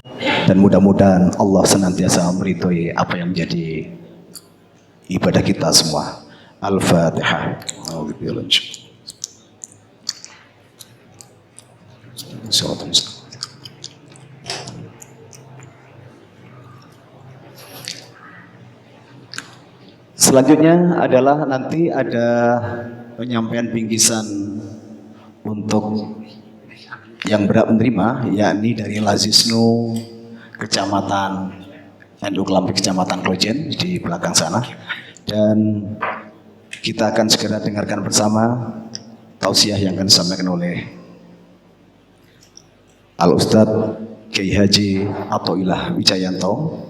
Dan mudah-mudahan Allah senantiasa meridhoi apa yang menjadi ibadah kita semua. Al-Fatihah. Selanjutnya adalah nanti ada penyampaian bingkisan untuk yang berhak menerima, yakni dari Lazisnu Kecamatan NU Kelambi Kecamatan Klojen di belakang sana. Dan kita akan segera dengarkan bersama tausiah yang akan disampaikan oleh Al-Ustadz Kiai Haji Athoillah Wijayanto.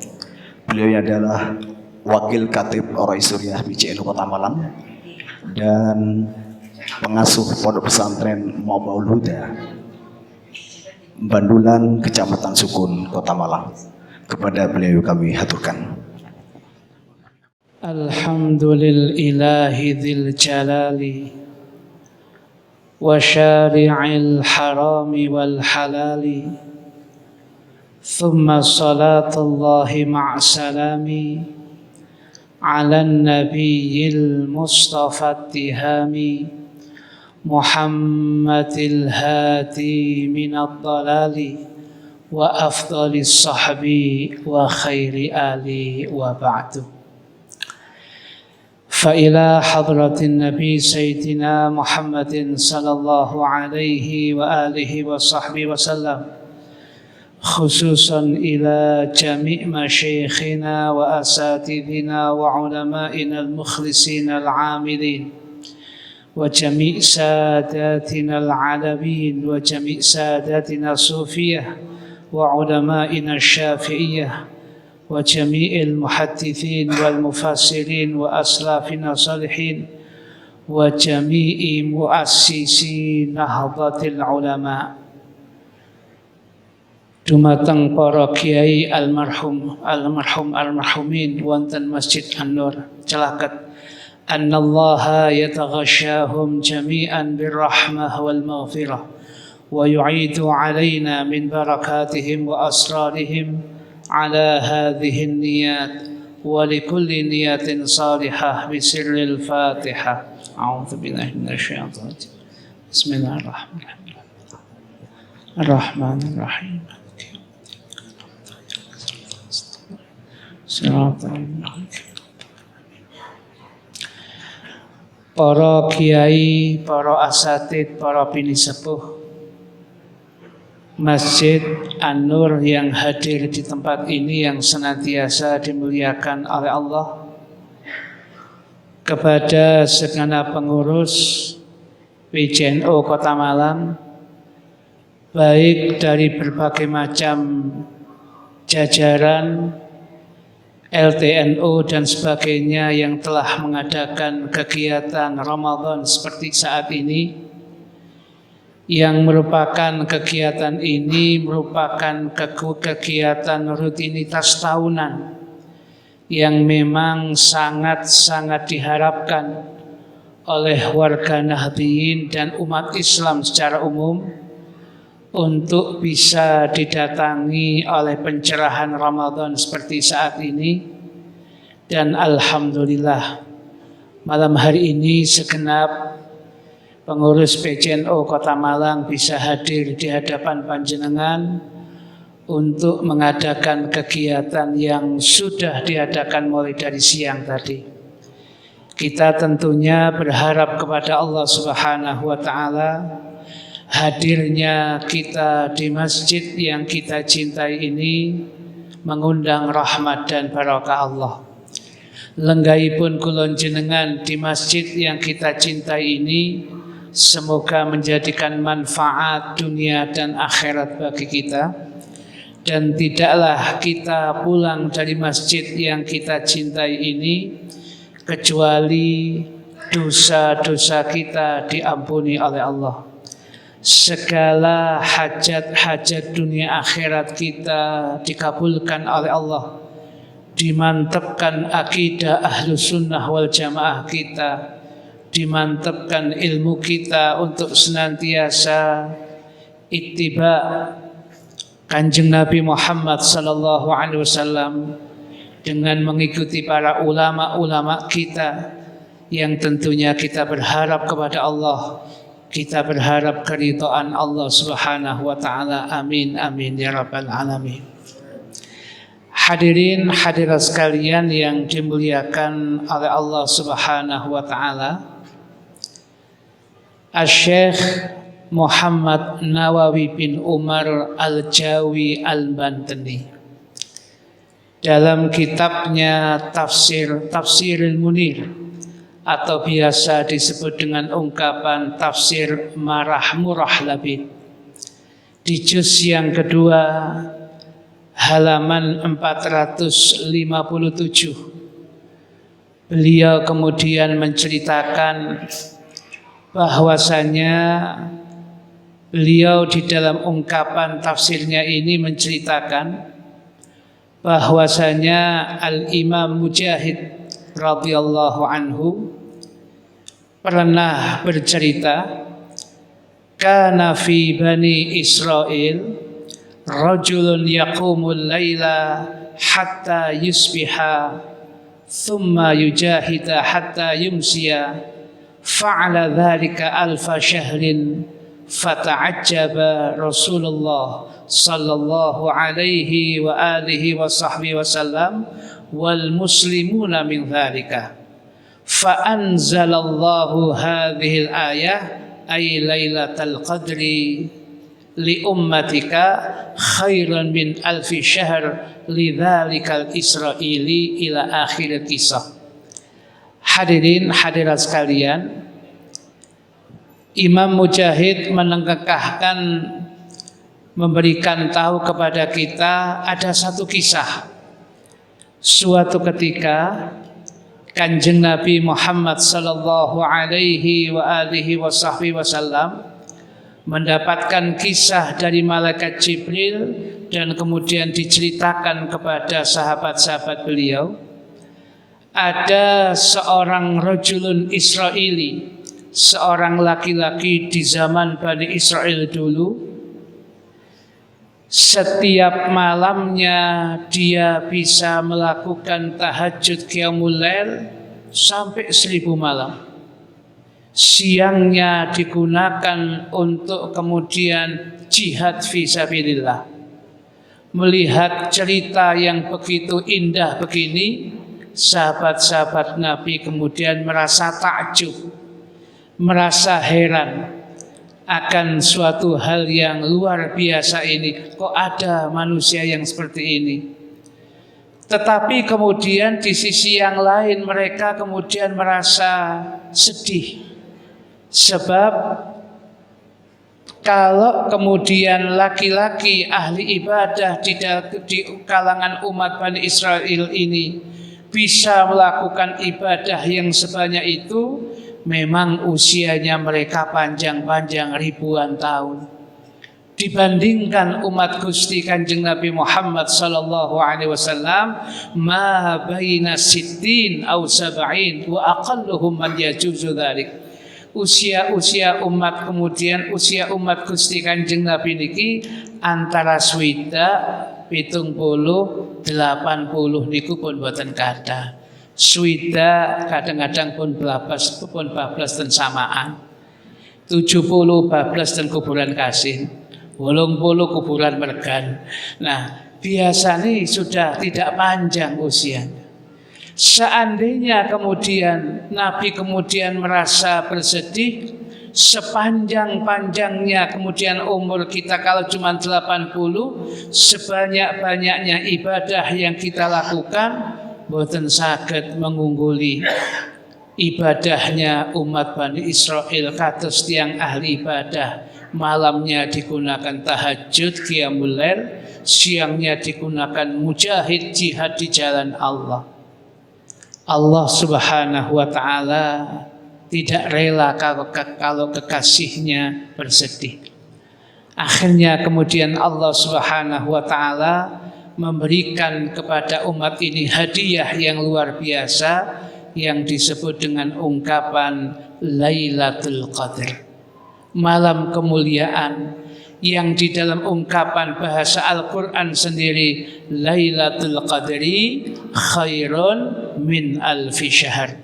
Beliau adalah Wakil Khatib Orai Suriah BCNU Kota Malang dan pengasuh Pondok Pesantren Mabaul Huda Bandulan Kecamatan Sukun Kota Malang. Kepada beliau kami haturkan. Alhamdulillahi dzil jalali wa syari'il harami wal halali thumma salatullahi ma'asalami ala nabiyil mustafa tihami Muhammadil hadi minad dalali wa afdalis sahbi wa khairi ali wa ba'du. فإلى حضرة النبي سيدنا محمد صلى الله عليه وآله وصحبه وسلم خصوصا إلى جميع مشايخنا وأساتذتنا وعلمائنا المخلصين العاملين وجميع ساداتنا العلويين وجميع ساداتنا الصوفية وعلمائنا الشافعية وجميع المحدثين والمفسرين وأسلافنا الصالحين وجميع مؤسسي نهضة العلماء. Dumateng para kiai almarhumin wonten Masjid An-Nur celaket annallaha yataghashahum jami'an birrahmah wal maghfirah wa yu'idu alaina min barakatihim wa asrarihim على هذه النيات ولكل نية صالحة بسر الفاتحة. أعوذ بالله من الشيطان الرجيم. بسم الله الرحمن الرحيم. صراط Para kiai, para asatid, para pinisepuh Masjid An-Nur yang hadir di tempat ini yang senantiasa dimuliakan oleh Allah, kepada segenap pengurus PJNU Kota Malang, baik dari berbagai macam jajaran LTNU dan sebagainya yang telah mengadakan kegiatan Ramadan seperti saat ini, yang merupakan kegiatan ini merupakan kegiatan rutinitas tahunan yang memang sangat-sangat diharapkan oleh warga Nahdliyin dan umat Islam secara umum untuk bisa didatangi oleh pencerahan Ramadan seperti saat ini. Dan alhamdulillah malam hari ini segenap pengurus PJNU Kota Malang bisa hadir di hadapan panjenengan untuk mengadakan kegiatan yang sudah diadakan mulai dari siang tadi. Kita tentunya berharap kepada Allah Subhanahu wa taala hadirnya kita di masjid yang kita cintai ini mengundang rahmat dan barakah Allah. Lenggaipun kulon jenengan di masjid yang kita cintai ini, semoga menjadikan manfaat dunia dan akhirat bagi kita. Dan tidaklah kita pulang dari masjid yang kita cintai ini kecuali dosa-dosa kita diampuni oleh Allah. Segala hajat-hajat dunia akhirat kita dikabulkan oleh Allah. Dimantapkan akidah Ahlus Sunnah wal Jamaah kita, dimantapkan ilmu kita untuk senantiasa ittiba Kanjeng Nabi Muhammad sallallahu alaihi wasallam dengan mengikuti para ulama-ulama kita yang tentunya kita berharap kepada Allah, kita berharap keridhaan Allah Subhanahu wa taala. Amin amin ya rabbal alamin. Hadirin hadirat sekalian yang dimuliakan oleh Allah Subhanahu wa taala. Asy-Syaikh Muhammad Nawawi bin Umar Al-Jawi Al-Bantani dalam kitabnya Tafsirul Munir atau biasa disebut dengan ungkapan tafsir Marah Murah Labid di juz yang kedua halaman 457, beliau kemudian menceritakan bahwasanya beliau di dalam ungkapan tafsirnya ini menceritakan bahwasanya Al-Imam Mujahid radhiyallahu anhu pernah bercerita, kana fi bani Israil rajulun yaqumul laila hatta yusbiha thumma yujahida hatta yumsiya fa'ala dhalika alfa syahrin fata'ajjaba Rasulullah sallallahu alaihi wa alihi wa sahbihi wasallam wal muslimuna min dhalika fa anzalallahu hadhil ayah ay lailatal qadri li ummatika khairan min alfi syahr lidzalikal israili ila akhir kisah. Hadirin hadirat sekalian, Imam Mujahid menengkakkan memberikan tahu kepada kita ada satu kisah. Suatu ketika Kanjeng Nabi Muhammad sallallahu alaihi wa alihi wasallam mendapatkan kisah dari malaikat Jibril dan kemudian diceritakan kepada sahabat-sahabat beliau. Ada seorang rajulun Israili, seorang laki-laki di zaman Bani Israel dulu. Setiap malamnya dia bisa melakukan tahajud qiyamul lail sampai 1000 malam. Siangnya digunakan untuk kemudian jihad fisabilillah. Melihat cerita yang begitu indah begini, sahabat-sahabat Nabi kemudian merasa takjub, merasa heran akan suatu hal yang luar biasa ini. Kok ada manusia yang seperti ini? Tetapi kemudian di sisi yang lain mereka kemudian merasa sedih. Sebab kalau kemudian laki-laki ahli ibadah di kalangan umat Bani Israel ini bisa melakukan ibadah yang sebanyak itu, memang usianya mereka panjang-panjang ribuan tahun. Dibandingkan umat Gusti Kanjeng Nabi Muhammad sallallahu alaihi wasallam, ma baina sittin aw sab'in wa aqalluhum man yajuzu dzalik. Usia umat kemudian usia umat Gusti Kanjeng Nabi niki antara swidak 70 80 niku pun boten kathah. Swida kadang-kadang pun bablas dan samaan 70 bablas dan kuburan kasih 80 kuburan mergan. Nah biasanya sudah tidak panjang usianya. Seandainya kemudian Nabi kemudian merasa bersedih, sepanjang-panjangnya kemudian umur kita kalau cuma 80, sebanyak-banyaknya ibadah yang kita lakukan, boten saged mengungguli ibadahnya umat Bani Israel kados tiang ahli ibadah. Malamnya digunakan tahajud qiyamul lail, siangnya digunakan mujahid jihad di jalan Allah. Allah Subhanahu wa taala tidak rela kalau kekasihnya bersedih. Akhirnya kemudian Allah Subhanahu wa taala memberikan kepada umat ini hadiah yang luar biasa yang disebut dengan ungkapan Lailatul Qadar, malam kemuliaan yang di dalam ungkapan bahasa Al-Quran sendiri, Lailatul Qadri khairun min alfi syahr.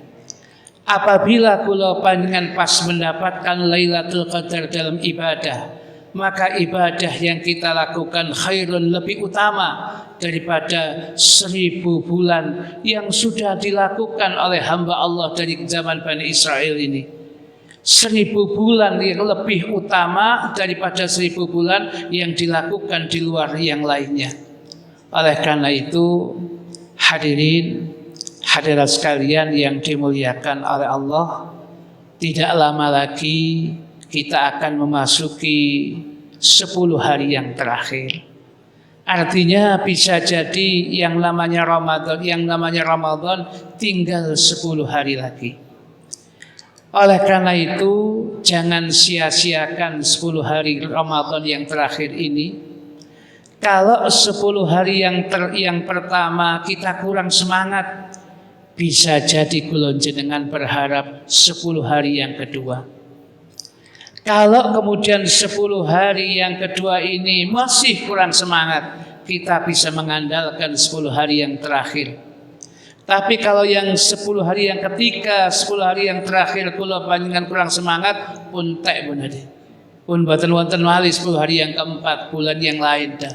Apabila kula panjenengan pas mendapatkan Lailatul Qadar dalam ibadah, maka ibadah yang kita lakukan khairun, lebih utama daripada 1000 bulan yang sudah dilakukan oleh hamba Allah dari zaman Bani Israel ini. 1000 bulan yang lebih utama daripada 1000 bulan yang dilakukan di luar yang lainnya. Oleh karena itu, hadirin hadirat sekalian yang dimuliakan oleh Allah, tidak lama lagi kita akan memasuki 10 hari yang terakhir. Artinya bisa jadi yang namanya Ramadan tinggal 10 hari lagi. Oleh karena itu, jangan sia-siakan 10 hari Ramadan yang terakhir ini. Kalau 10 hari yang pertama kita kurang semangat, bisa jadi kula jenengan berharap 10 hari yang kedua. Kalau kemudian 10 hari yang kedua ini masih kurang semangat, kita bisa mengandalkan 10 hari yang terakhir. Tapi kalau yang 10 hari yang ketiga, 10 hari yang terakhir kula panjenengan kurang semangat, pun tek bunade. Pun boten wonten malih 10 hari yang keempat, bulan yang lain dah.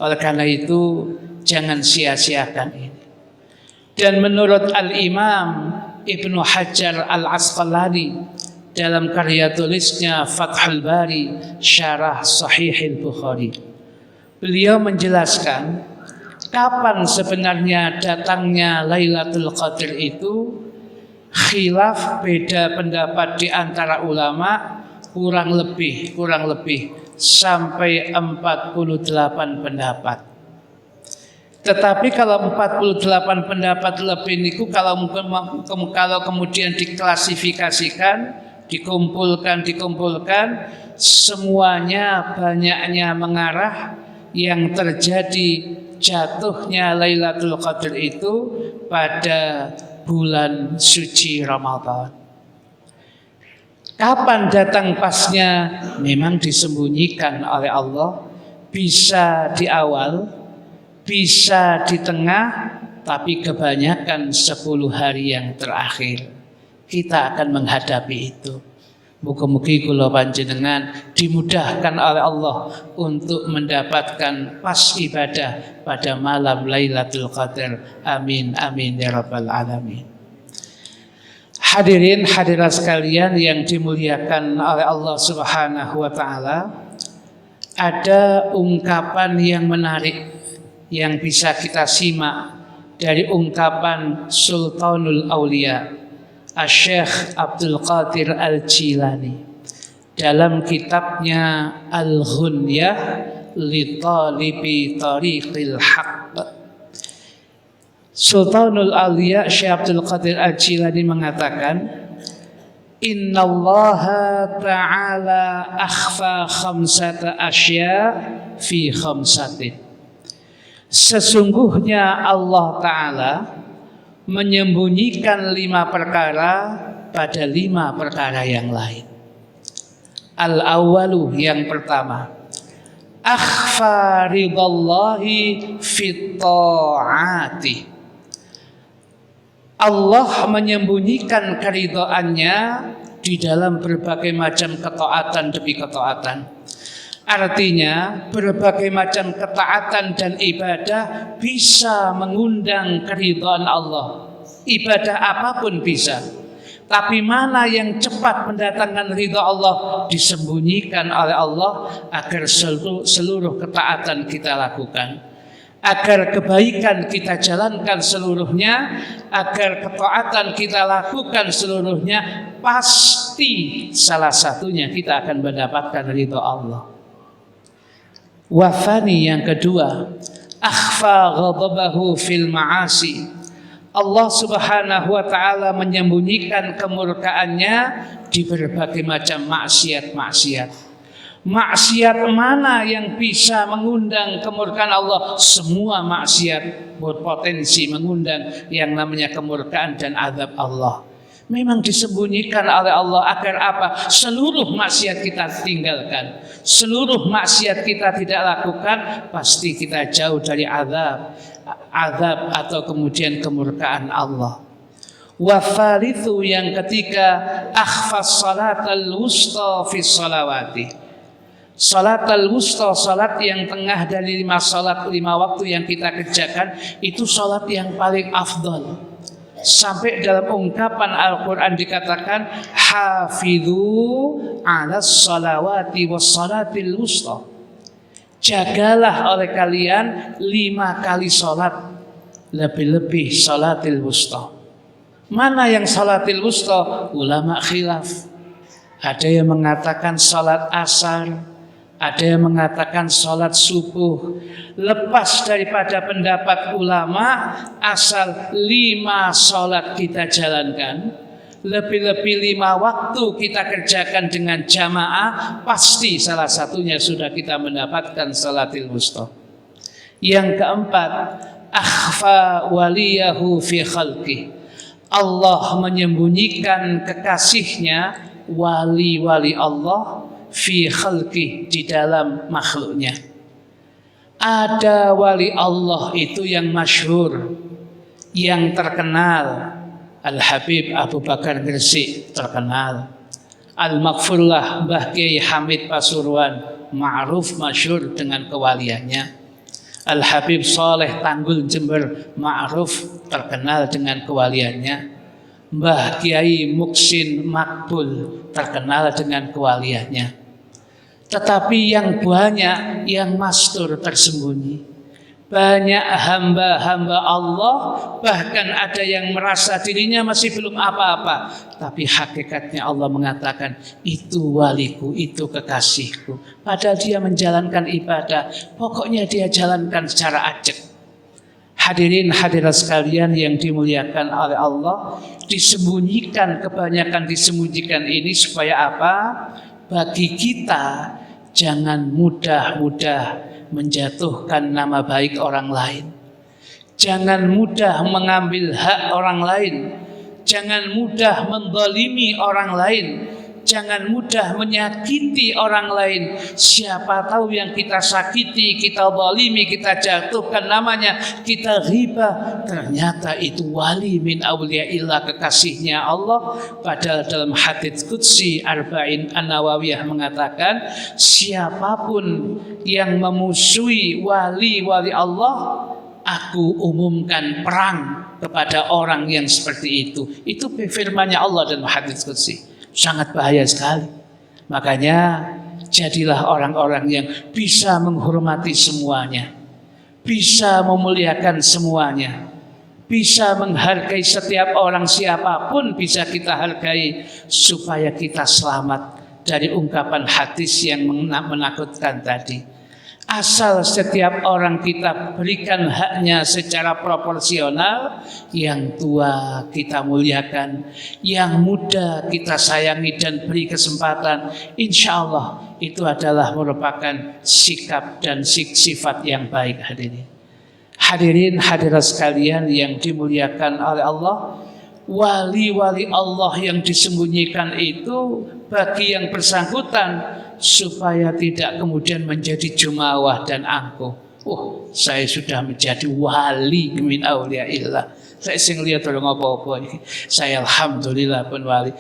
Oleh karena itu, jangan sia-siakan ini. Dan menurut Al-Imam Ibnu Hajar Al-Asqalani dalam karya tulisnya Fathul Bari Syarah Sahih Al-Bukhari, beliau menjelaskan kapan sebenarnya datangnya Lailatul Qadar itu. Khilaf, beda pendapat di antara ulama, kurang lebih sampai 48 pendapat. Tetapi kalau 48 pendapat lebih niku, kalau kemudian diklasifikasikan, dikumpulkan, semuanya banyaknya mengarah yang terjadi jatuhnya Lailatul Qadar itu pada bulan suci Ramadan. Kapan datang pasnya memang disembunyikan oleh Allah, bisa di awal, bisa di tengah, tapi kebanyakan 10 hari yang terakhir kita akan menghadapi itu. Mugi-mugi kula panjenengan dimudahkan oleh Allah untuk mendapatkan pas ibadah pada malam Lailatul Qadar. Amin amin ya rabbal alamin. Hadirin hadirat sekalian yang dimuliakan oleh Allah Subhanahu wa taala, ada ungkapan yang menarik yang bisa kita simak dari ungkapan Sultanul Aulia Asy-Syaikh Abdul Qadir Al-Jilani dalam kitabnya Al-Ghunyah li Talibi Tariqil Haqq. Sultanul Aulia Syekh Abdul Qadir Al-Jilani mengatakan, Innallaha ta'ala akhfa khamsata asya fi khamsatin. Sesungguhnya Allah Ta'ala menyembunyikan 5 perkara pada 5 perkara yang lain. Al-awwalu, yang pertama, akhfa ridallahi fit ta'ati. Allah menyembunyikan keridhaannya di dalam berbagai macam ketaatan demi ketaatan. Artinya berbagai macam ketaatan dan ibadah bisa mengundang keridhaan Allah. Ibadah apapun bisa. Tapi mana yang cepat mendatangkan ridha Allah, disembunyikan oleh Allah agar seluruh ketaatan kita lakukan. Agar kebaikan kita jalankan seluruhnya, agar ketaatan kita lakukan seluruhnya, pasti salah satunya kita akan mendapatkan ridha Allah. Wafani, yang kedua, akhfa ghadabahu fil ma'asi. Allah Subhanahu wa taala menyembunyikan kemurkaannya di berbagai macam maksiat-maksiat. Maksiat mana yang bisa mengundang kemurkaan Allah? Semua maksiat berpotensi mengundang yang namanya kemurkaan dan azab Allah. Memang disembunyikan oleh Allah agar apa? Seluruh maksiat kita tinggalkan, seluruh maksiat kita tidak lakukan, pasti kita jauh dari azab atau kemudian kemurkaan Allah. Wa thalithu, yang ketiga, akhfas salatal wusta fi salawati. Salatal wusta, salat yang tengah dari 5 salat 5 waktu yang kita kerjakan, itu salat yang paling afdal. Sampai dalam ungkapan Al-Quran dikatakan hafidhu ala salawati was salatil wusta. Jagalah oleh kalian 5 kali salat, lebih-lebih salatil wusta. Mana yang salatil wusta? Ulama khilaf. Ada yang mengatakan salat asar, ada yang mengatakan salat subuh. Lepas daripada pendapat ulama, asal 5 salat kita jalankan, lebih-lebih 5 waktu kita kerjakan dengan jamaah, pasti salah satunya sudah kita mendapatkan salatil wusta. Yang keempat, akhfa waliyahu fi khalqih. Allah menyembunyikan kekasihnya, wali-wali Allah, fi khalqih, di dalam makhluknya. Ada wali Allah itu yang masyhur, yang terkenal. Al-Habib Abu Bakar Gresik terkenal. Al-Maghfurlah Mbah Kiai Hamid Pasuruan ma'ruf masyhur dengan kewaliannya. Al-Habib Saleh Tanggul Jember ma'ruf terkenal dengan kewaliannya. Mbah Kiai Muksin Makbul terkenal dengan kewaliannya. Tetapi yang banyak, yang mastur tersembunyi. Banyak hamba-hamba Allah, bahkan ada yang merasa dirinya masih belum apa-apa, tapi hakikatnya Allah mengatakan itu waliku, itu kekasihku. Padahal dia menjalankan ibadah, pokoknya dia jalankan secara acak. Hadirin hadirat sekalian yang dimuliakan oleh Allah, disembunyikan, kebanyakan disembunyikan ini supaya apa? Bagi kita jangan mudah-mudah menjatuhkan nama baik orang lain. Jangan mudah mengambil hak orang lain. Jangan mudah menzalimi orang lain. Jangan mudah menyakiti orang lain. Siapa tahu yang kita sakiti, kita zalimi, kita jatuhkan namanya, kita ghibah, ternyata itu wali min awliyaillah, kekasihnya Allah. Padahal dalam hadits qudsi Arba'in An-Nawawiyah mengatakan, siapapun yang memusuhi wali-wali Allah, aku umumkan perang kepada orang yang seperti itu. Itu firman-Nya Allah dalam hadits qudsi. Sangat bahaya sekali. Makanya jadilah orang-orang yang bisa menghormati semuanya, bisa memuliakan semuanya, bisa menghargai setiap orang, siapapun bisa kita hargai, supaya kita selamat dari ungkapan hadis yang menakutkan tadi. Asal setiap orang kita berikan haknya secara proporsional, yang tua kita muliakan, yang muda kita sayangi dan beri kesempatan, insya Allah itu adalah merupakan sikap dan sifat yang baik. Hadirin hadirat sekalian yang dimuliakan oleh Allah, wali-wali Allah yang disembunyikan itu bagi yang bersangkutan, supaya tidak kemudian menjadi jumawah dan angkuh. Oh, saya sudah menjadi wali min auliyaillah. Saya sing lihat orang apa-apa ini. Saya alhamdulillah pun wali.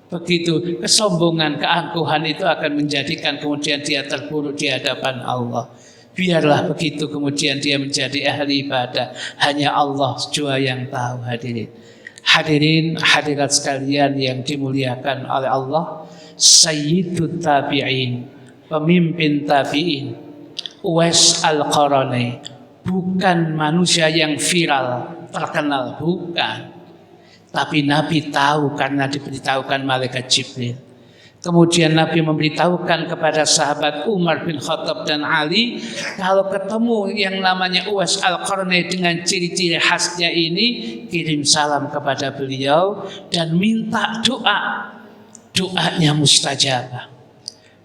Begitu kesombongan, keangkuhan itu akan menjadikan kemudian dia terpuruk di hadapan Allah. Biarlah begitu kemudian dia menjadi ahli ibadah. Hanya Allah jua yang tahu. Hadirin hadirat sekalian yang dimuliakan oleh Allah, Sayyidut Tabi'in, pemimpin tabi'in, Uwais Al-Qarani, bukan manusia yang viral, terkenal, bukan. Tapi Nabi tahu karena diberitahukan malaikat Jibril. Kemudian Nabi memberitahukan kepada sahabat Umar bin Khattab dan Ali, kalau ketemu yang namanya Uwais Al-Qarani dengan ciri-ciri khasnya ini, kirim salam kepada beliau dan minta doa. Doanya mustajabah.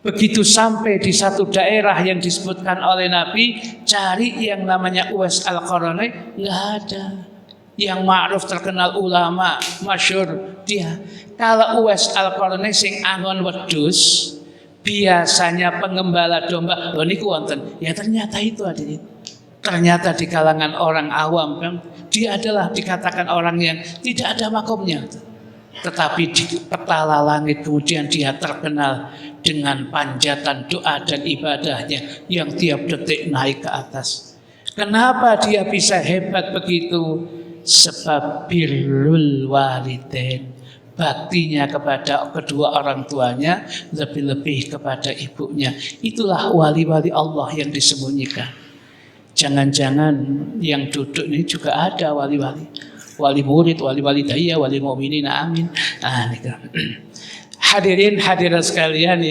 Begitu sampai di satu daerah yang disebutkan oleh Nabi, cari yang namanya Uwais Al-Qarani, nggak ada. Yang ma'ruf terkenal ulama, masyhur dia. Kalau Uwais Al-Qarni sing angon wedhus, biasanya pengembala domba, lho niku wonten. Ya ternyata itu hadirin. Ternyata di kalangan orang awam dia adalah dikatakan orang yang tidak ada makomnya. Tetapi di petala langit kemudian dia terkenal dengan panjatan doa dan ibadahnya yang tiap detik naik ke atas. Kenapa dia bisa hebat begitu? Sebab birrul walidain, baktinya kepada kedua orang tuanya, lebih-lebih kepada ibunya. Itulah wali-wali Allah yang disembunyikan. Jangan-jangan yang duduk ini juga ada wali-wali, wali murid, wali-wali daya, wali mukminin, amin. Hadirin hadirat sekalian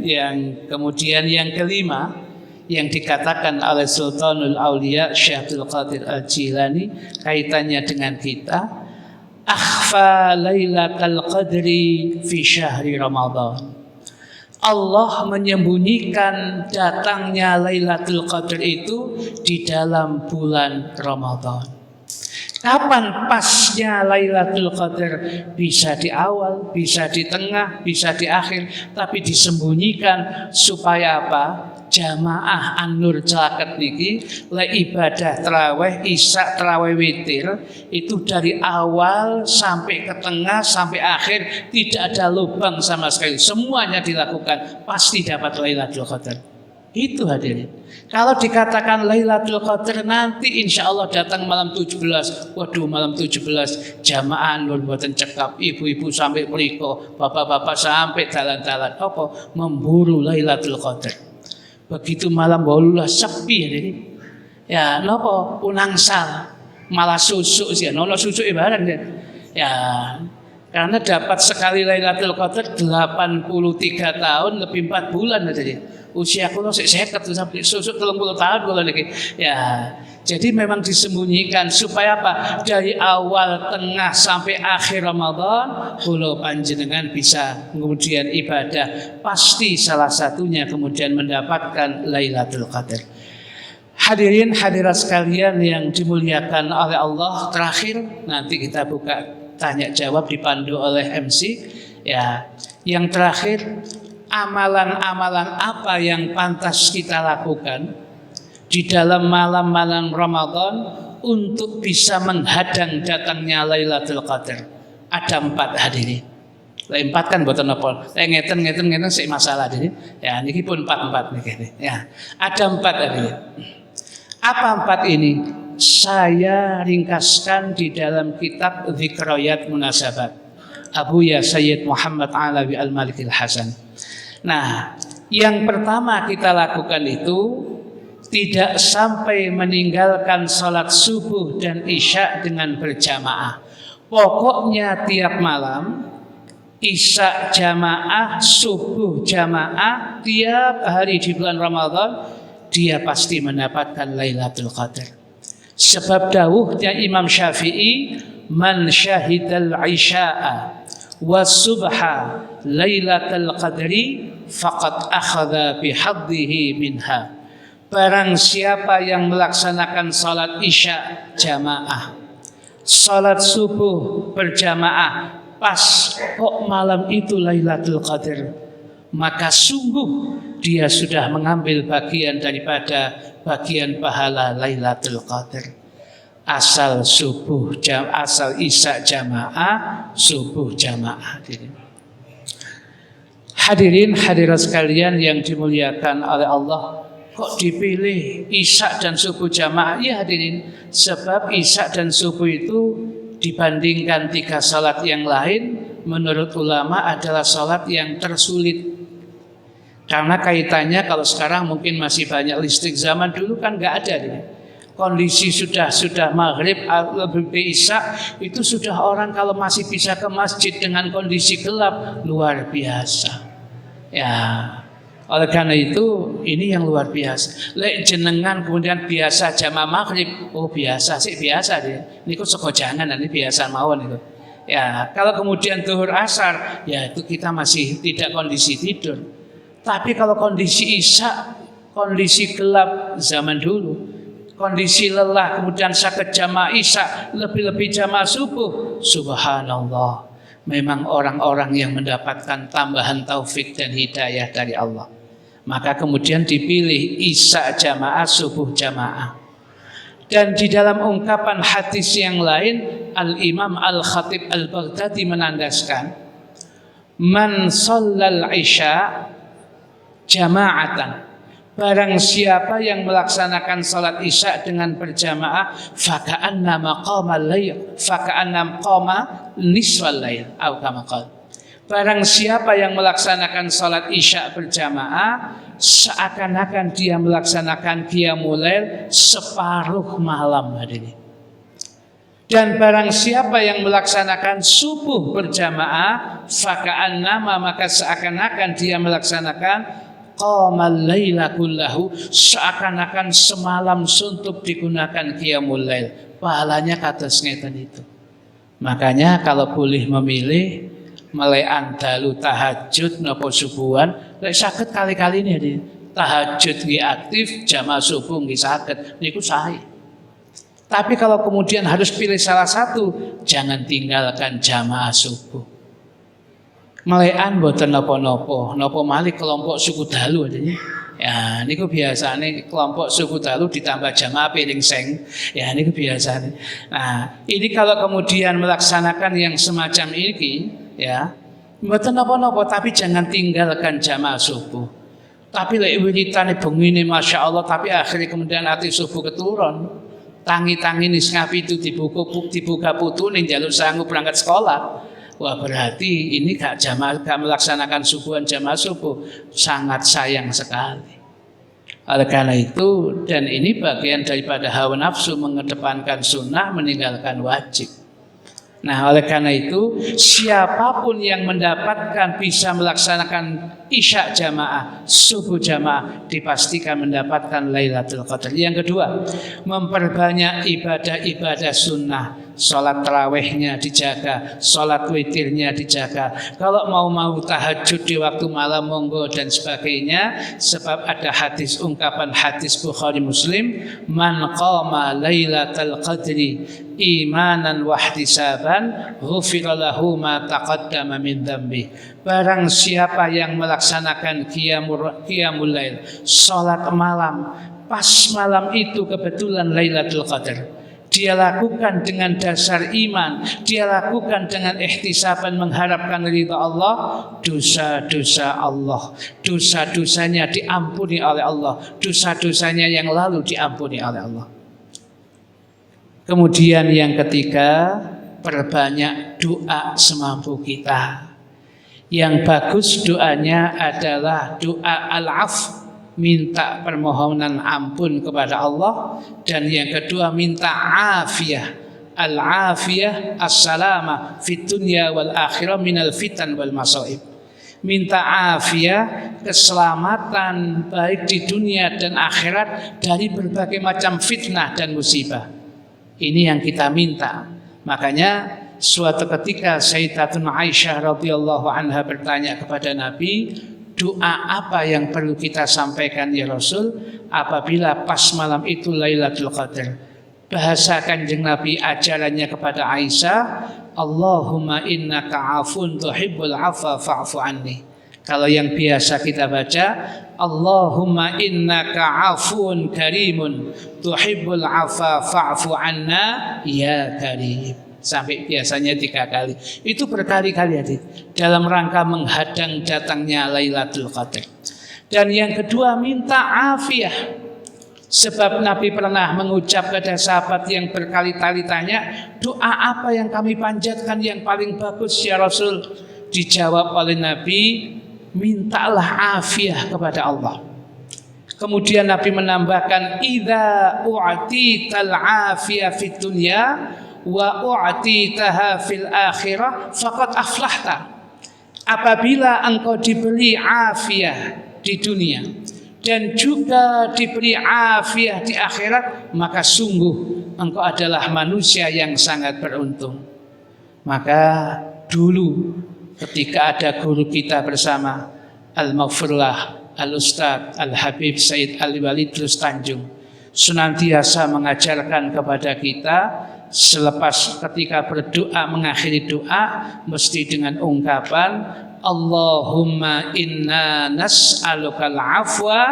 yang kemudian yang kelima yang dikatakan oleh Sultanul Aulia Syekh Abdul Qadir Al-Jilani kaitannya dengan kita, akhfa lailatul qadri fi syahri Ramadan. Allah menyembunyikan datangnya Lailatul Qadar itu di dalam bulan Ramadan. Kapan pasnya Lailatul Qadar? Bisa di awal, bisa di tengah, bisa di akhir, tapi disembunyikan supaya apa? Jamaah An-Nur Celaket niki le ibadah tarawih, isya, tarawih witir itu dari awal sampai ke tengah sampai akhir tidak ada lubang sama sekali. Semuanya dilakukan pasti dapat Lailatul Qadar. Itu hadirin. Kalau dikatakan Lailatul Qadar nanti insya Allah datang malam 17. Waduh, malam 17 jamaah An-Nur mboten cekap, ibu-ibu sampai mriko, bapak-bapak sampai dalan-dalan apa memburu Lailatul Qadar. Begitu malam bolulah sepi ya nopo unangsal malah susuk sih nono susuk ibarat ya karena dapat sekali Lailatul Qadar 83 tahun lebih 4 bulan tadi usia kulo sik 50 sampai susuk 30 tahun kulo niki ya. Jadi memang disembunyikan supaya apa? Dari awal, tengah sampai akhir Ramadan, kulo panjenengan bisa kemudian ibadah. Pasti salah satunya kemudian mendapatkan Lailatul Qadar. Hadirin hadirat sekalian yang dimuliakan oleh Allah, terakhir nanti kita buka tanya jawab dipandu oleh MC. Ya, yang terakhir, amalan-amalan apa yang pantas kita lakukan di dalam malam-malam Ramadan untuk bisa menghadang datangnya Lailatul Qadar. Ada 4 hadirin. 4 kan boten napa. Ngeten sik masalah hadirin. Ya niki pun 4 niki. Ya. Ada 4 hadirin. Apa 4 ini? Saya ringkaskan di dalam kitab Dzikrayat Munasabat Abuya Sayyid Muhammad Alawi Al-Malikil Hasan. Nah, yang pertama kita lakukan itu tidak sampai meninggalkan sholat subuh dan isya dengan berjamaah. Pokoknya tiap malam isya jamaah, subuh jamaah, tiap hari di bulan Ramadan dia pasti mendapatkan Lailatul Qadar. Sebab dawuhnya Imam Syafi'i, man syahidal isya'a wa subha Lailatul Qadri faqad akhadha bihaddihi minha. Barang siapa yang melaksanakan salat isya jamaah, salat subuh berjamaah, pas kok malam itu Lailatul Qadar, maka sungguh dia sudah mengambil bagian daripada bagian pahala Lailatul Qadar. Asal subuh asal isya jamaah, subuh jamaah. Hadirin hadirat sekalian yang dimuliakan oleh Allah, kok dipilih isya dan subuh jamaah? Ya hadirin, sebab isya dan subuh itu dibandingkan 3 salat yang lain, menurut ulama adalah salat yang tersulit. Karena kaitannya kalau sekarang mungkin masih banyak listrik, zaman dulu kan nggak ada. Kondisi sudah maghrib lebih isya itu sudah orang kalau masih bisa ke masjid dengan kondisi gelap luar biasa. Ya. Oleh karena itu ini yang luar biasa. Lek jenengan kemudian biasa jamaah maghrib, oh biasa sih biasa dia. Niku sego jangan ini biasa mawon itu. Ya, kalau kemudian zuhur asar, ya itu kita masih tidak kondisi tidur. Tapi kalau kondisi isya, kondisi gelap zaman dulu, kondisi lelah kemudian sakit jamaah isya, lebih-lebih jamaah subuh, subhanallah. memang orang-orang yang mendapatkan tambahan taufik dan hidayah dari Allah. Maka kemudian dipilih isya jamaah, subuh jamaah. Dan di dalam ungkapan hadis yang lain, Al-Imam Al-Khatib Al-Baghdadi menandaskan, man shallal isya jama'atan, barang siapa yang melaksanakan salat isya dengan berjamaah, faka'annama qama layl, faka'annam qama nisfal layl, atau kama qala. Barang siapa yang melaksanakan salat isya berjamaah, seakan-akan dia melaksanakan qiyamul lail separuh malam hari ini. Dan barang siapa yang melaksanakan subuh berjamaah, faka'annama, maka seakan-akan dia melaksanakan qamal laila kullahu, seakan-akan semalam suntuk digunakan qiyamul lail. Pahalanya kados ngeten itu. Makanya kalau boleh memilih melekan dalu tahajud napa subuhan, lek saged kali-kali ini tahajud nggih aktif, jamaah subuh nggih saged, niku sae. Tapi kalau kemudian harus pilih salah satu, jangan tinggalkan jamaah subuh. Melekan mboten napa-napa, napa malih kelompok suku dalu adanya. Ya, niku biasane kelompok suku dalu ditambah jamaah piring seng. Ya, niku biasane. Nah, ini kalau kemudian melaksanakan yang semacam ini, ya, mboten napa-napa, tapi jangan tinggalkan jamaah subuh. Tapi lek wiritane bengine Masya Allah, tapi akhirnya kemudian ati subuh keturun. Tangi-tangi nis ngapi itu dibuka putu nih jalur sanggup berangkat sekolah. Wah, berarti ini gak melaksanakan subuhan jamaah subuh, sangat sayang sekali. Oleh karena itu, dan ini bagian daripada hawa nafsu, mengedepankan sunnah, meninggalkan wajib. Nah, oleh karena itu, siapapun yang mendapatkan bisa melaksanakan isya jamaah, subuh jamaah, dipastikan mendapatkan Lailatul Qadar. Yang kedua, memperbanyak ibadah-ibadah sunnah. Sholat tarawihnya dijaga, sholat witirnya dijaga. Kalau mau tahajud di waktu malam monggo dan sebagainya. Sebab ada hadis, ungkapan hadis Bukhari Muslim, man qama lailatal qadri imanan wahtisaban ghufira lahu ma taqaddama min dzambi. Barang siapa yang melaksanakan qiyamul lail, sholat malam, pas malam itu kebetulan Lailatul Qadar, dia lakukan dengan dasar iman, dia lakukan dengan ihtisaban, mengharapkan ridha Allah, dosa-dosanya diampuni oleh Allah, dosa-dosanya yang lalu diampuni oleh Allah. Kemudian yang ketiga, perbanyak doa semampu kita. Yang bagus doanya adalah doa al-'afw, minta permohonan ampun kepada Allah. Dan yang kedua, minta afiyah, al-afiyah as-salama fit dunya wal akhirah minal fitan wal masaib. Minta afiyah, keselamatan baik di dunia dan akhirat dari berbagai macam fitnah dan musibah. Ini yang kita minta. Makanya suatu ketika Sayyidatuna Aisyah radhiyallahu anha bertanya kepada Nabi, doa apa yang perlu kita sampaikan ya Rasul apabila pas malam itu Lailatul Qadar? Bahasa Kanjeng Nabi, ajarannya kepada Aisyah, Allahumma innaka afun tuhibbul afwa fa'fu anni. Kalau yang biasa kita baca, Allahumma innaka afun karimun tuhibbul afwa fa'fu anna ya karim. Sampai biasanya 3 kali. Itu berkali-kali hadis dalam rangka menghadang datangnya Lailatul Qadar. Dan yang kedua, minta afiyah. Sebab Nabi pernah mengucap pada sahabat yang berkali-kali tanya, doa apa yang kami panjatkan yang paling bagus ya Rasul? Dijawab oleh Nabi, mintalah afiyah kepada Allah. Kemudian Nabi menambahkan, idza u'tital afiyah fid dunya wa u'titaha fil akhirah faqad aflahta. Apabila engkau diberi afiyah di dunia dan juga diberi afiyah di akhirat, maka sungguh engkau adalah manusia yang sangat beruntung. Maka dulu ketika ada guru kita bersama, Al-Maghfurlah Al-Ustadz Al-Habib Said Al-Walid Tanjung, senantiasa mengajarkan kepada kita selepas ketika berdoa, mengakhiri doa mesti dengan ungkapan Allahumma inna nas'alukal afwa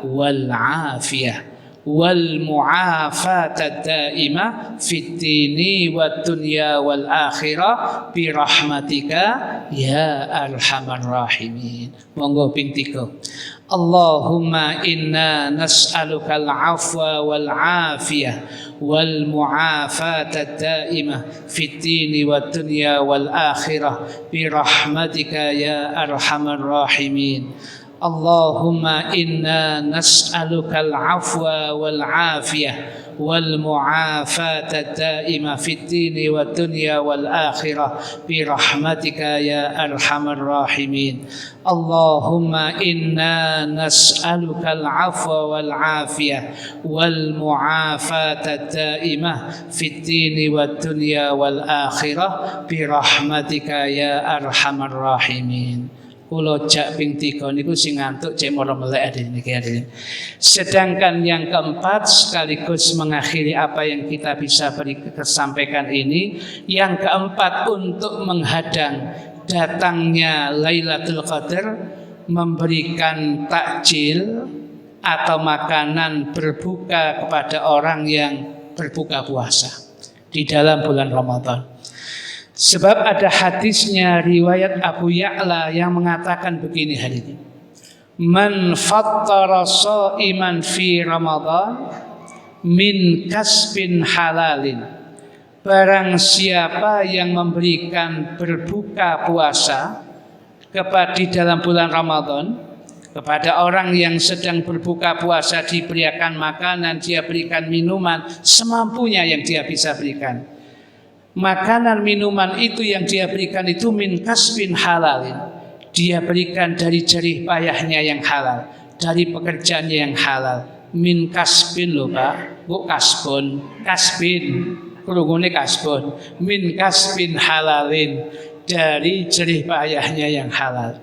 wal afiyah wal mu'afata daimah fid dini wad dunya wal akhirah bi rahmatika ya arhamar rahimin. Monggo ping 3. Allahumma inna nas'alukal afwa wal afiyah wal mu'afata daimah fid dini wad dunya wal akhirah bi rahmatika ya arhamar rahimin. Allahumma inna nas'alukal afwa wal afiyah wal mu'afata daimah fid dini wad dunya wal akhirah bi rahmatika ya arhamar rahimin. Allahumma inna nas'alukal afwa wal afiyah wal mu'afata daimah fid dini wad dunya wal akhirah bi rahmatika ya arhamar rahimin. Kula jak ping 3 niku sing ngantuk cek mara melek niki. Sedangkan yang keempat sekaligus mengakhiri apa yang kita bisa sampaikan ini, yang keempat untuk menghadang datangnya Lailatul Qadar, memberikan takjil atau makanan berbuka kepada orang yang berbuka puasa di dalam bulan Ramadan. Sebab ada hadisnya riwayat Abu Ya'la yang mengatakan begini hadisnya. Man fattara sha'iman fi Ramadan min kasbin halalin. Barang siapa yang memberikan berbuka puasa kepada di dalam bulan Ramadan, kepada orang yang sedang berbuka puasa diberikan makanan, dia berikan minuman semampunya yang dia bisa berikan. Makanan minuman itu yang dia berikan itu min kasbin halalin. Dia berikan dari jerih payahnya yang halal, dari pekerjaannya yang halal. Min kasbin loh Pak, bu kasbun, kasbin, kurungune kasbun. Min kasbin halalin, dari jerih payahnya yang halal.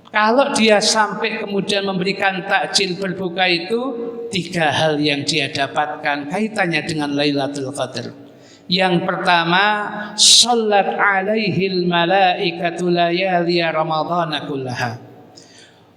Kalau dia sampai kemudian memberikan takjil berbuka itu, 3 hal yang dia dapatkan kaitannya dengan Lailatul Qadar. Yang pertama, sallat alaihil malaikatu layali ramadhana kullaha.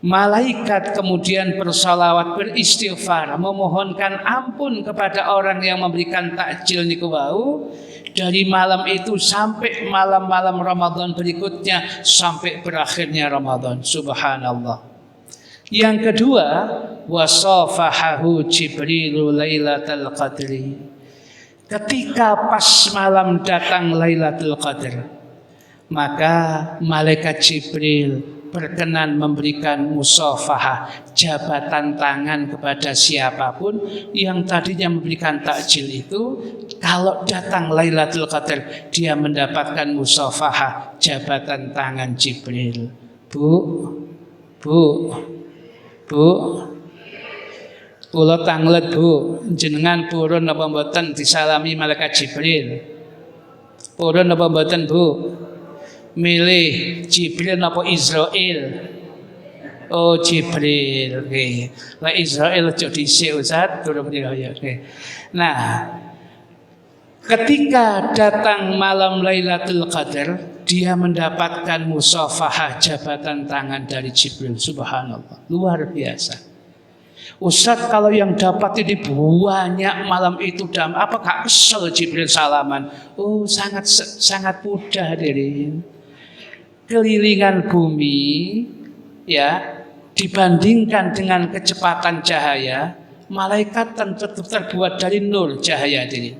Malaikat kemudian bersalawat, beristighfar, memohonkan ampun kepada orang yang memberikan takjil niku wau dari malam itu sampai malam-malam Ramadan berikutnya, sampai berakhirnya Ramadan. Subhanallah. Yang kedua, wasafahahu Jibrilu lailatul qadri. Ketika pas malam datang Lailatul Qadar, maka malaikat Jibril berkenan memberikan musafahah, jabatan tangan kepada siapapun yang tadinya memberikan takjil itu. Kalau datang Lailatul Qadar, dia mendapatkan musafahah, jabatan tangan Jibril. Bu, kula tanglet Bu, jenengan purun apa mboten disalami malaikat Jibril? Purun apa mboten Bu? Milih Jibril apa Israil? Oh Jibril, oke. Lah Israil aja dhisik Ustaz, durung ya. Nah, ketika datang malam Lailatul Qadar, dia mendapatkan musafahah, jabatan tangan dari Jibril. Subhanallah, luar biasa. Ustaz, kalau yang dapat ini banyak malam itu, apa gak kesel Jibril salaman? Oh, sangat mudah dari kelilingan bumi ya, dibandingkan dengan kecepatan cahaya, malaikat tentu terbuat dari nur cahaya diri.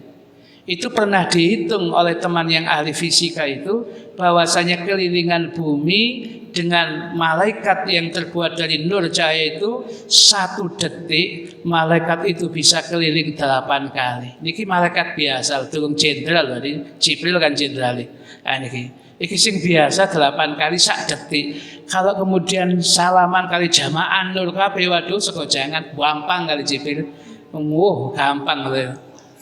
Itu pernah dihitung oleh teman yang ahli fisika itu, bahwasanya kelilingan bumi dengan malaikat yang terbuat dari nur cahaya itu 1 detik malaikat itu bisa keliling 8 kali. Niki malaikat biasa, durung jenderal loh, Jibril kan jenderal. Nah, iki sing biasa 8 kali sak detik. Kalau kemudian salaman kali jamaah nur kabeh, waduh sego jangan gampang kali Jibril. Gampang lho.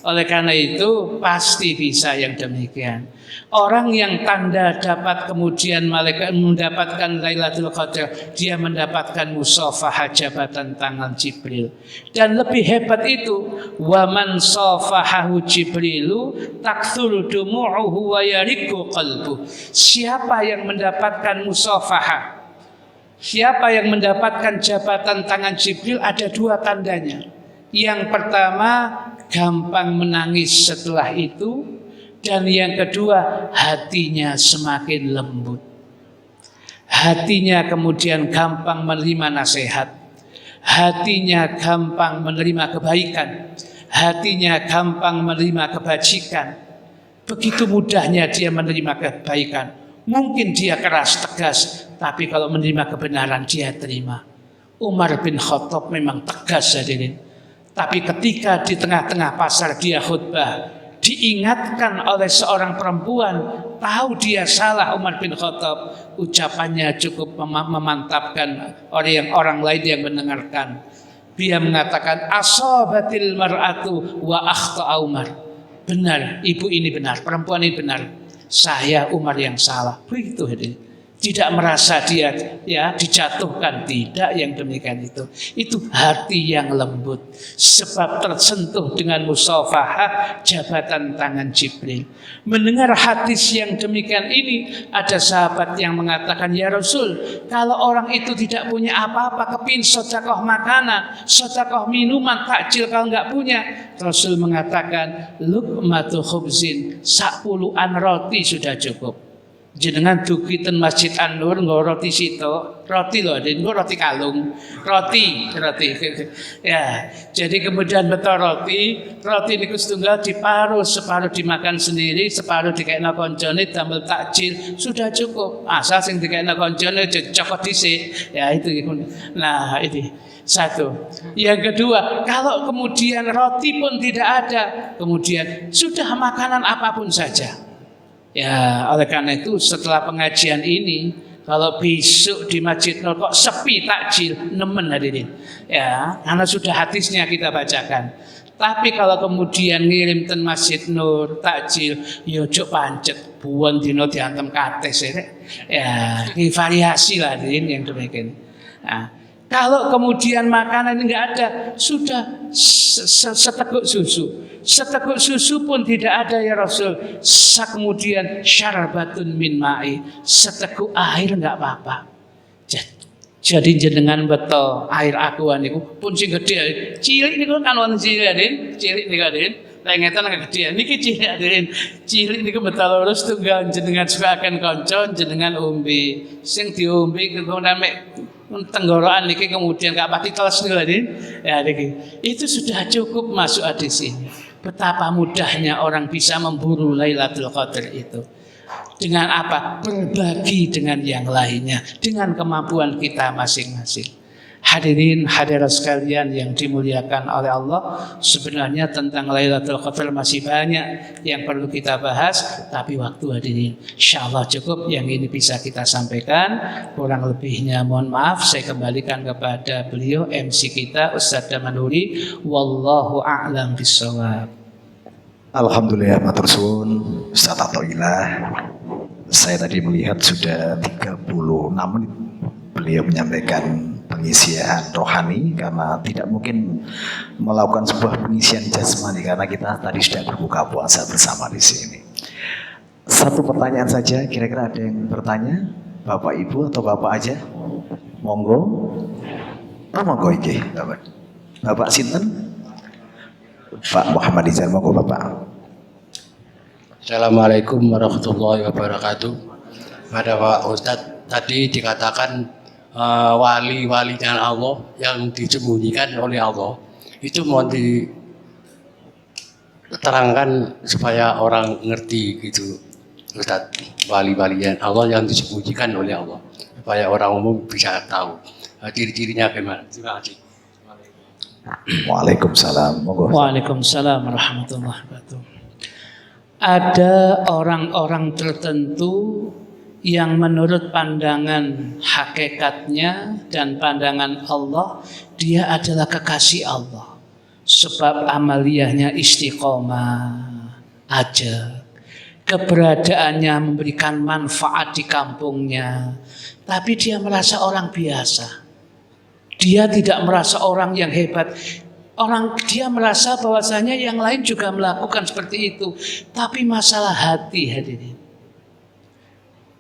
Oleh karena itu pasti bisa yang demikian. Orang yang tanda dapat kemudian malaikat mendapatkan Lailatul Qadar, dia mendapatkan musafahah jabatan tangan Jibril. Dan lebih hebat itu, wa man safahahu Jibrilu takthuru dumu'uhu wa yariqu qalbu. Siapa yang mendapatkan musafahah, siapa yang mendapatkan jabatan tangan Jibril, ada dua tandanya. Yang pertama, gampang menangis setelah itu. Dan yang kedua, hatinya semakin lembut. Hatinya kemudian gampang menerima nasihat. Hatinya gampang menerima kebaikan. Hatinya gampang menerima kebajikan. Begitu mudahnya dia menerima kebaikan. Mungkin dia keras, tegas, tapi kalau menerima kebenaran dia terima. Umar bin Khattab memang tegas hadirin. Tapi ketika di tengah-tengah pasar dia khutbah, diingatkan oleh seorang perempuan, tahu dia salah Umar bin Khattab, ucapannya cukup memantapkan orang lain yang mendengarkan. Dia mengatakan, asabatil mar'atu wa akhta'a Umar. Benar, ibu ini benar, perempuan ini benar. Saya Umar yang salah. Begitu hadirin. Tidak merasa dia dijatuhkan, tidak yang demikian itu. Itu hati yang lembut, sebab tersentuh dengan musafahah jabatan tangan Jibril. Mendengar hadis yang demikian ini, ada sahabat yang mengatakan, ya Rasul, kalau orang itu tidak punya apa-apa, kepin sedekah makanan, sedekah minuman, takjil kalau nggak punya, Rasul mengatakan, luqmatu khubzin, 10-an roti sudah cukup. Jenengan dugi ten Masjid An-Nur nggo roti sito, roti loh, nggo roti kalung, roti. Ya, jadi kemudian betul roti niku setunggal diparuh, separuh dimakan sendiri, separuh dikekno koncone damel takjil, sudah cukup. Asal sing dikekno koncone cocok dhisik. Ya itu. Nah, ini satu. Yang kedua, kalau kemudian roti pun tidak ada, kemudian sudah makanan apapun saja. Ya, oleh karena itu setelah pengajian ini, kalau besok di Masjid Nur kok sepi takjil, nemen hadirin. Ya, karena sudah hadisnya kita bacakan. Tapi kalau kemudian ngirim ten Masjid Nur takjil, yo cuk pancet, buon dino diantem kates ya. Ini variasi lah hadirin yang demikian. Nah, kalau kemudian makanan enggak ada, sudah seteguk susu. Seteguk susu pun tidak ada ya Rasul. Kemudian syarbatun min ma'i, seteguk air enggak apa-apa. Jadi jenengan betul air akuan niku pun sing gede. Cilik niku kan wonten cilik hadirin, cilik niku hadirin. Lengetan agak gede. Niki cilik hadirin. Cilik niku betul lurus tunggal jenengan sukaken kanca jenengan umbi. Sing diombe kemudian tenggorokan niki kemudian gak pati teles niku hadirin. Ya niki. Itu sudah cukup masuk hadis ini. Betapa mudahnya orang bisa memburu Lailatul Qadar itu. Dengan apa? Berbagi dengan yang lainnya, dengan kemampuan kita masing-masing. Hadirin hadirat sekalian yang dimuliakan oleh Allah, sebenarnya tentang Lailatul Qadar masih banyak yang perlu kita bahas, tapi waktu hadirin insyaallah cukup yang ini bisa kita sampaikan. Kurang lebihnya mohon maaf, saya kembalikan kepada beliau MC kita Ustaz Damanuri. Wallahu a'lam bishawab. Alhamdulillah matur suwun Ustaz Athoillah. Saya tadi melihat sudah 36 menit beliau menyampaikan pengisian rohani, karena tidak mungkin melakukan sebuah pengisian jasmani karena kita tadi sudah berbuka puasa bersama di sini. Satu pertanyaan saja, kira-kira ada yang bertanya? Bapak Ibu atau Bapak aja? Monggo. Monggo iki, Bapak sinten? Pak Muhammad Izan, monggo Bapak. Assalamualaikum warahmatullahi wabarakatuh. Pada Pak Ustadz tadi dikatakan wali-walinya Allah yang disembunyikan oleh Allah, itu mau diterangkan supaya orang ngerti gitu Ustadz. Wali-walinya Allah yang disembunyikan oleh Allah supaya orang umum bisa tahu ciri-cirinya bagaimana. Terima kasih. Waalaikumsalam. Waalaikumsalam warahmatullahi wabarakatuh. Ada orang-orang tertentu yang menurut pandangan hakikatnya dan pandangan Allah, dia adalah kekasih Allah. Sebab amaliyahnya istiqomah aja. Keberadaannya memberikan manfaat di kampungnya. Tapi dia merasa orang biasa. Dia tidak merasa orang yang hebat. Dia merasa bahwasanya yang lain juga melakukan seperti itu. Tapi masalah hati hadirin.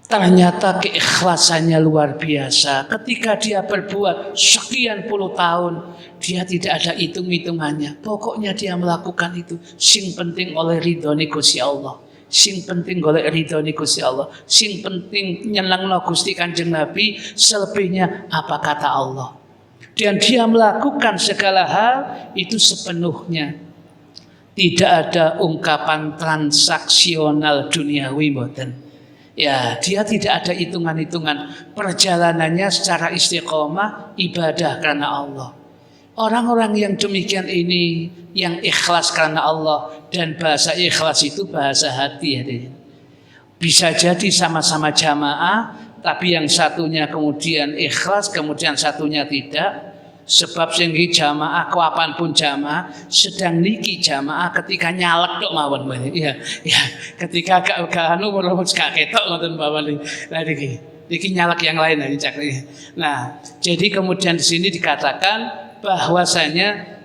Ternyata keikhlasannya luar biasa. Ketika dia berbuat sekian puluh tahun, dia tidak ada hitung-hitungannya. Pokoknya dia melakukan itu. Sing penting oleh ridhoni Gusti Allah. Sing penting oleh ridhoni Gusti Allah. Sing penting nyenengno Gusti Kanjeng Nabi. Selebihnya apa kata Allah. Dan dia melakukan segala hal itu sepenuhnya. Tidak ada ungkapan transaksional duniawi mboten. Ya, dia tidak ada hitungan-hitungan. Perjalanannya secara istiqomah, ibadah karena Allah. Orang-orang yang demikian ini, yang ikhlas karena Allah. Dan bahasa ikhlas itu bahasa hati. Ya. Bisa jadi sama-sama jamaah, tapi yang satunya kemudian ikhlas, kemudian satunya tidak. Sebab sehingga jamaah, kapanpun jamaah, sedang niki jamaah ketika nyalek dok mawon, ya, ketika gak anu merobos gak ketok ngoten mawon. Nah niki nyalek yang lain aja. Nah, jadi kemudian di sini dikatakan bahwasanya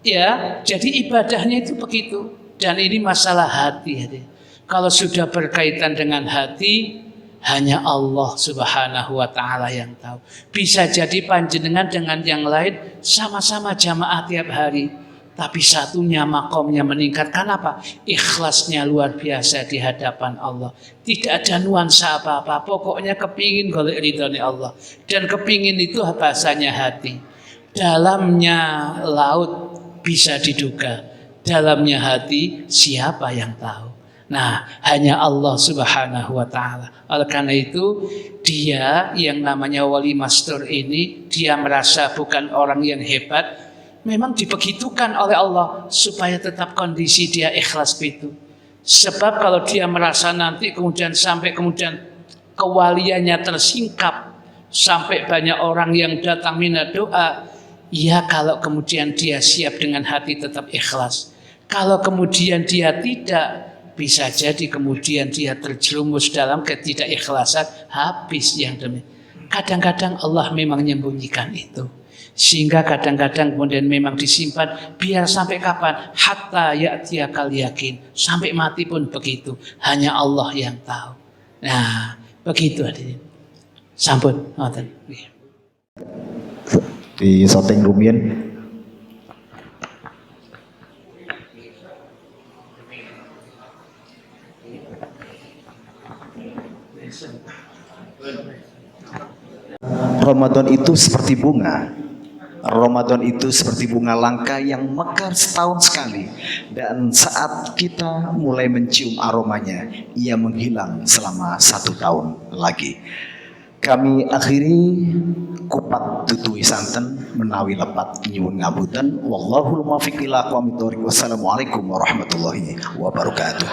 ya, jadi ibadahnya itu begitu. Dan ini masalah hati. Kalau sudah berkaitan dengan hati, hanya Allah Subhanahu wa ta'ala yang tahu. Bisa jadi panjenengan dengan yang lain sama-sama jamaah tiap hari, tapi satunya makomnya meningkat. Kenapa? Ikhlasnya luar biasa di hadapan Allah. Tidak ada nuansa apa-apa. Pokoknya kepingin golek ridhoni Allah. Dan kepingin itu bahasanya hati. Dalamnya laut bisa diduga. Dalamnya hati siapa yang tahu? Nah, hanya Allah Subhanahu wa ta'ala. Oleh karena itu, dia yang namanya wali mastur ini, dia merasa bukan orang yang hebat, memang dibegitukan oleh Allah supaya tetap kondisi dia ikhlas itu. Sebab kalau dia merasa nanti kemudian sampai kemudian kewaliannya tersingkap, sampai banyak orang yang datang minta doa, ya kalau kemudian dia siap dengan hati tetap ikhlas. Kalau kemudian dia tidak, bisa jadi kemudian dia terjerumus dalam ketidakikhlasan, habis yang demikian. Kadang-kadang Allah memang menyembunyikan itu. Sehingga kadang-kadang kemudian memang disimpan biar sampai kapan? Hatta ya'tiyakal yakin. Sampai mati pun begitu. Hanya Allah yang tahu. Nah, begitu hadirin. Sampun. Di Soteng Rumian. Ramadan itu seperti bunga. Ramadan itu seperti bunga langka yang mekar setahun sekali. Dan saat kita mulai mencium aromanya, ia menghilang selama 1 tahun lagi. Kami akhiri kupat tutui santen menawi lepat nyuwun ngabutan. Wallahul muwaffiq ila aqwamit thoriq. Wassalamualaikum warahmatullahi wabarakatuh.